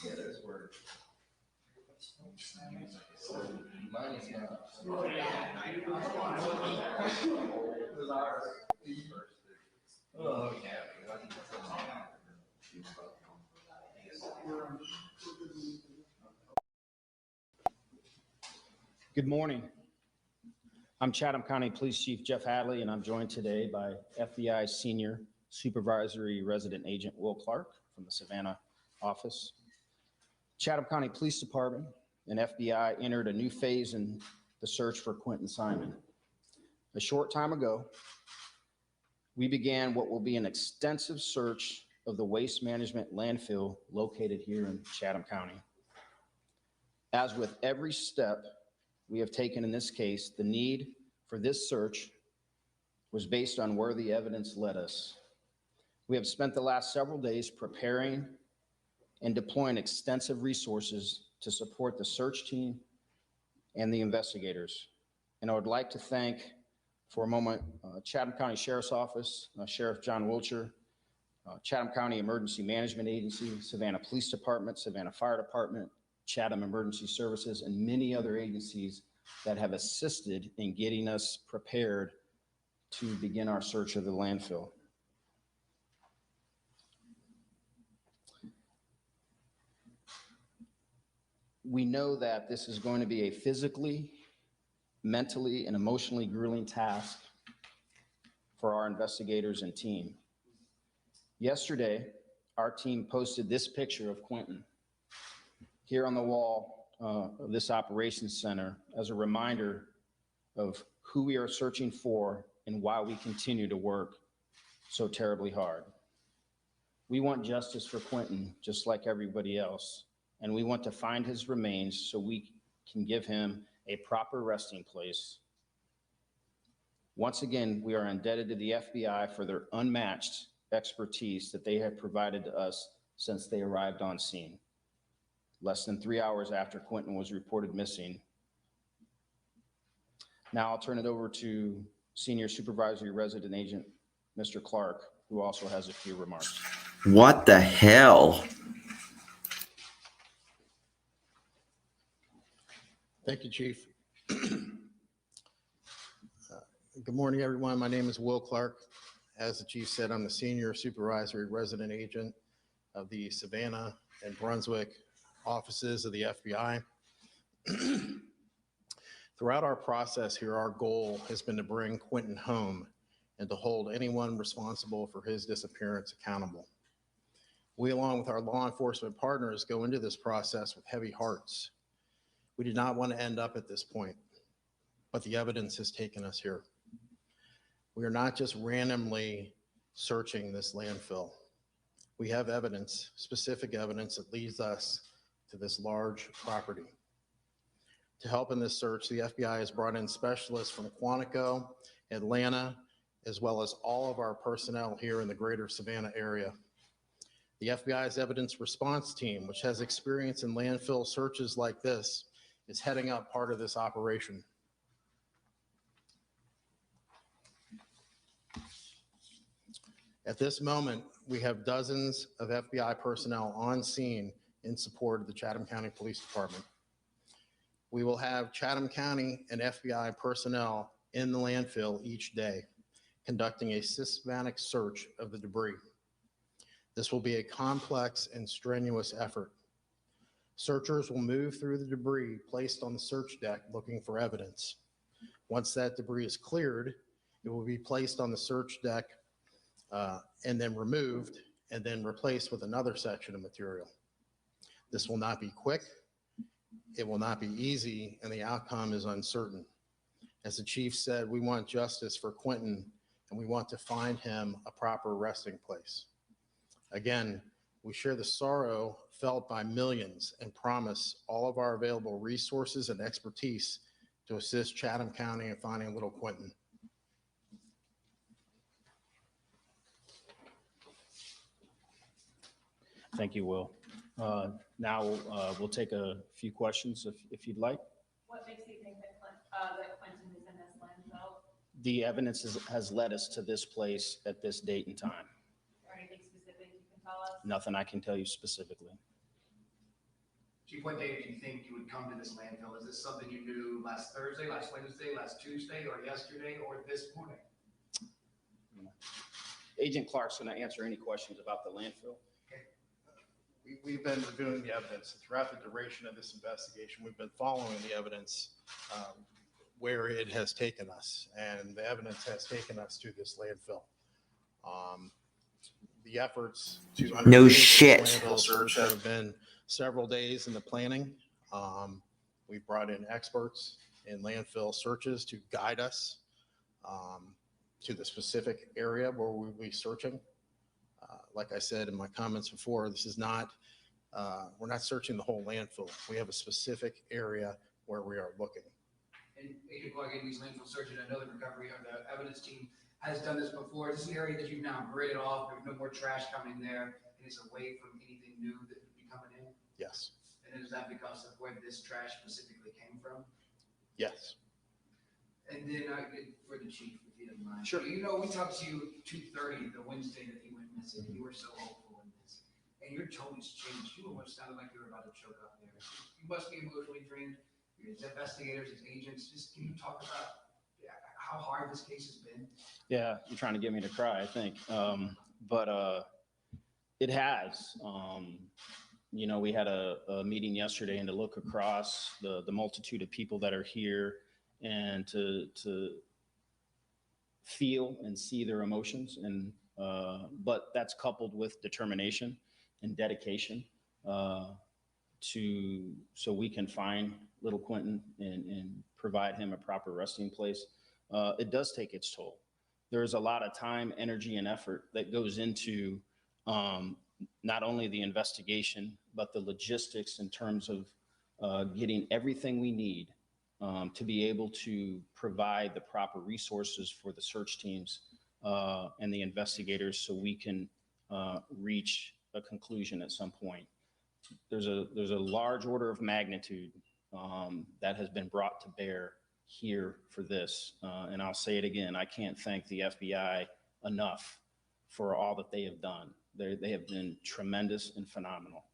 Yeah, that's where. Mine is not. Oh, Good morning. I'm Chatham County Police Chief Jeff Hadley, and I'm joined today by FBI Senior Supervisory Resident Agent Will Clark from the Savannah office. Chatham County Police Department and FBI entered a new phase in the search for Quinton Simon. A short time ago, we began what will be an extensive search of the waste management landfill located here in Chatham County. As with every step we have taken in this case, the need for this search was based on where the evidence led us. We have spent the last several days preparing and deploying extensive resources to support the search team and the investigators. And I would like to thank, for a moment, Chatham County Sheriff's Office, Sheriff John Wiltshire, Chatham County Emergency Management Agency, Savannah Police Department, Savannah Fire Department, Chatham Emergency Services, and many other agencies that have assisted in getting us prepared to begin our search of the landfill. We know that this is going to be a physically, mentally, and emotionally grueling task for our investigators and team. Yesterday, our team posted this picture of Quinton here on the wall of this operations center as a reminder of who we are searching for and why we continue to work so terribly hard. We want justice for Quinton, just like everybody else, and we want to find his remains so we can give him a proper resting place. Once again, we are indebted to the FBI for their unmatched expertise that they have provided to us since they arrived on scene, less than 3 hours after Quinton was reported missing. Now I'll turn it over to Senior Supervisory Resident Agent, Mr. Clark, who also has a few remarks. What the hell? Thank you, Chief. Good morning, everyone. My name is Will Clark. As the Chief said, I'm the Senior Supervisory Resident Agent of the Savannah and Brunswick offices of the FBI. Throughout our process here, our goal has been to bring Quinton home and to hold anyone responsible for his disappearance accountable. We, along with our law enforcement partners, go into this process with heavy hearts. We did not want to end up at this point, but the evidence has taken us here. We are not just randomly searching this landfill. We have evidence, specific evidence that leads us to this large property. To help in this search, the FBI has brought in specialists from Quantico, Atlanta, as well as all of our personnel here in the greater Savannah area. The FBI's evidence response team, which has experience in landfill searches like this, is heading up part of this operation. At this moment, we have dozens of FBI personnel on scene in support of the Chatham County Police Department. We will have Chatham County and FBI personnel in the landfill each day, conducting a systematic search of the debris. This will be a complex and strenuous effort. Searchers will move through the debris placed on the search deck looking for evidence. Once that debris is cleared, it will be placed on the search deck and then removed and then replaced with another section of material. This will not be quick, it will not be easy, and the outcome is uncertain. As the Chief said, we want justice for Quinton and we want to find him a proper resting place. Again, we share the sorrow felt by millions and promise all of our available resources and expertise to assist Chatham County in finding little Quinton. Thank you, Will. Now we'll take a few questions if you'd like. What makes you think that Quinton is in this landfill? The evidence has led us to this place at this date and time. Or anything specific you can tell us? Nothing I can tell you specifically. Chief, what day did you think you would come to this landfill? Is this something you knew last Thursday, last Wednesday, last Tuesday, or yesterday, or this morning? Agent Clark's going to answer any questions about the landfill. We've been reviewing the evidence throughout the duration of this investigation. We've been following the evidence where it has taken us, and the evidence has taken us to this landfill. The efforts to No undertake this shit. landfill search have been several days in the planning. We've brought in experts in landfill searches to guide us to the specific area where we'll be searching. Like I said in my comments before, this is not, we're not searching the whole landfill. We have a specific area where we are looking. And Agent Clark, in these landfill searches, I know the recovery of the evidence team has done this before. Is this an area that you've now gridded off? There's no more trash coming there, and it's away from anything new that would be coming in? Yes. And is that because of where this trash specifically came from? Yes. And then for the chief, if you don't mind. Sure. You know, we talked to you 2:30 the Wednesday that he went missing. You were so hopeful in this. And your tone has changed. You almost sounded like you were about to choke up there. You must be emotionally drained. As investigators, as agents, just can you talk about how hard this case has been? Yeah, you're trying to get me to cry, I think. But it has. You know, we had a meeting yesterday, and to look across the multitude of people that are here and to feel and see their emotions, and but that's coupled with determination and dedication so we can find little Quinton and provide him a proper resting place. It does take its toll. There's a lot of time, energy, and effort that goes into not only the investigation, but the logistics in terms of getting everything we need to be able to provide the proper resources for the search teams and the investigators so we can reach a conclusion at some point. There's a large order of magnitude that has been brought to bear here for this. And I'll say it again, I can't thank the FBI enough for all that they have done. They have been tremendous and phenomenal.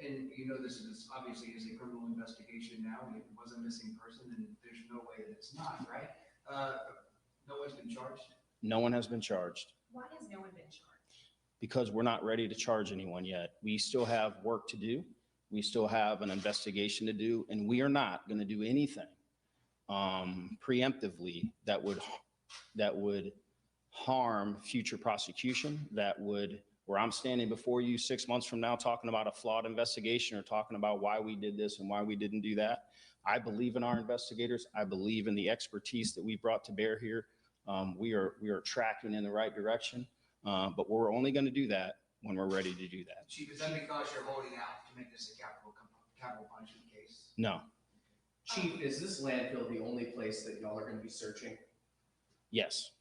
And you know, this is obviously is a criminal investigation now. It was a missing person, and there's no way that it's not, right? No one's been charged? No one has been charged Why has no one been charged? because we're not ready to charge anyone yet. We still have work to do. We still have an investigation to do, and we are not going to do anything preemptively that would harm future prosecution, where I'm standing before you 6 months from now talking about a flawed investigation or talking about why we did this and why we didn't do that. I believe in our investigators. I believe in the expertise that we brought to bear here. We are tracking in the right direction, but we're only going to do that when we're ready to do that. Chief, is that because you're holding out to make this a capital punishment case? No. Chief, is this landfill the only place that y'all are going to be searching? Yes.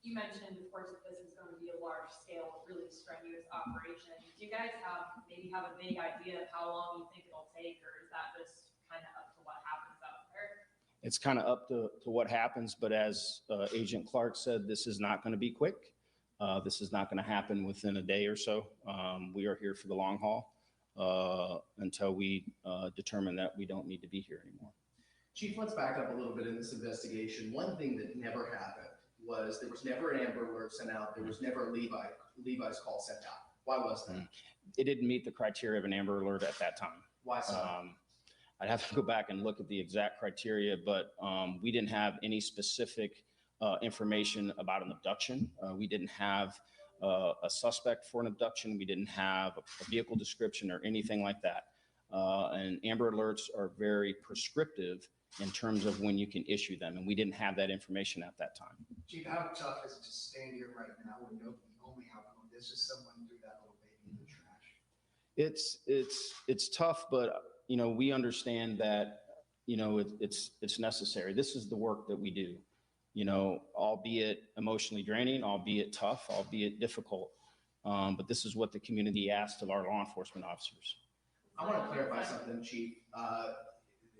You mentioned, of course, that this is going to be a large scale, really strenuous operation. Do you guys maybe have a vague idea of how long you think it'll take, or is that just kind of up to what happens out there? It's kind of up to what happens, but as Agent Clark said, this is not going to be quick. This is not going to happen within a day or so. We are here for the long haul until we determine that we don't need to be here anymore. Chief, let's back up a little bit in this investigation. One thing that never happened was there was never an Amber Alert sent out. There was never a Levi's call sent out. Why was that? It didn't meet the criteria of an Amber Alert at that time. Why so? I'd have to go back and look at the exact criteria, but we didn't have any specific information about an abduction. We didn't have a suspect for an abduction. We didn't have a vehicle description or anything like that. And Amber Alerts are very prescriptive in terms of when you can issue them, and we didn't have that information at that time. Chief, how tough is it to stand here right now when only how this is someone threw that little baby in the trash? It's tough, but we understand that it's necessary. This is the work that we do, albeit emotionally draining, albeit tough, albeit difficult. But this is what the community asked of our law enforcement officers. I want to clarify something, Chief.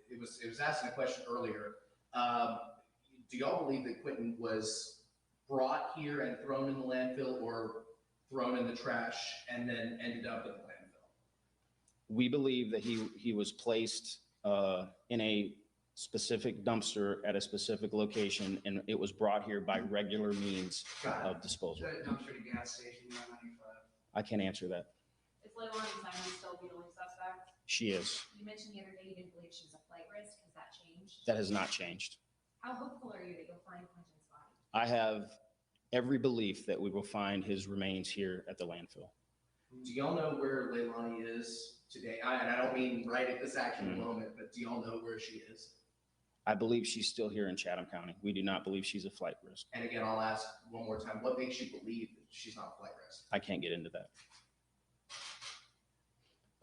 It was asking a question earlier. Do y'all believe that Quinton was brought here and thrown in the landfill, or thrown in the trash and then ended up in the landfill? We believe that he was placed in a specific dumpster at a specific location, and it was brought here by regular means Got it. of disposal. That dumpster at the gas station, 95. I can't answer that. Is Leilani Simon still the only suspect? She is. You mentioned the other day you didn't believe she was a flight risk. Has that changed? That has not changed. How hopeful are you that you'll find Quinton's body? I have every belief that we will find his remains here at the landfill. Do y'all know where Leilani is today? And I don't mean right at this actual moment, but do y'all know where she is? I believe she's still here in Chatham County. We do not believe she's a flight risk. And again, I'll ask one more time, what makes you believe that she's not a flight risk? I can't get into that.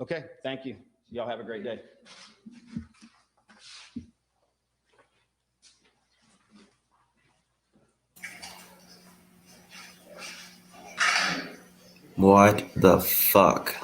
Okay, thank you. Y'all have a great day. What the fuck?